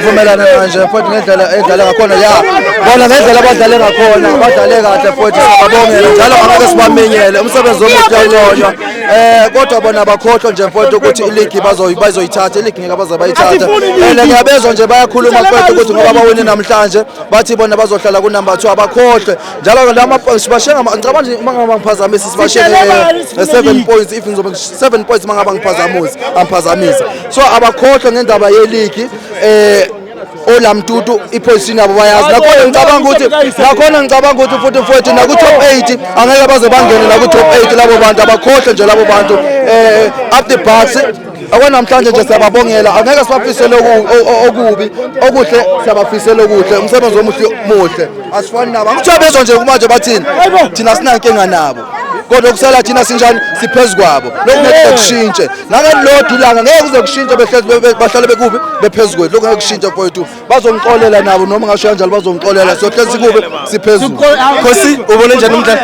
ngivumelana manje futhi ngendlela edlala ngakhona ya bona ngendlela abadlale ngakhona badlale kahle futhi siyababongela njalo angeke sibamenyele umsebenzi omuhle unconywa kodwa bona bakhohlwa nje futhi ukuthi iligi bazoyithatha iligi ngeke baze bayithatha ngiyabezwa nje bayakhuluma futhi ukuthi ngoba bawine namhlanje bathi bona bazohlala ku number 2 abakhohlwe njalo lama sibashenga ngicabanga nje mangaba ngiphazamisa sibashenga 7 points if ngizobe 7 points mangaba ngiphazamisa so abakhohlwe ngendaba yeligi olamtutu iposition yabo bayazi nakhona ngicabanga ukuthi futhi na ku top 8 angeke baze bangene na ku top 8 labo bantu abakhohlwe nje labo bantu up the box akwanamhlanje nje siyababongela angeke sibafisele okubi okuhle siyabafisela okuhle umsebenzi omuhle asifani nabo angithabezwa nje kumanje bathini thina sinankinga nabo kodwa kusala thina sinjani siphezulu kwabo lokungeke kushintshe nangelodi ilanga ngeke kuzokushintsha bahlale bekubi bephezulu kwethu lokungeke kushintsha mfowethu bazongixolela nabo noma ngasho kanjalo bazongixolela sohlezi kubi siphezulu Khosi ubone njani umdlalo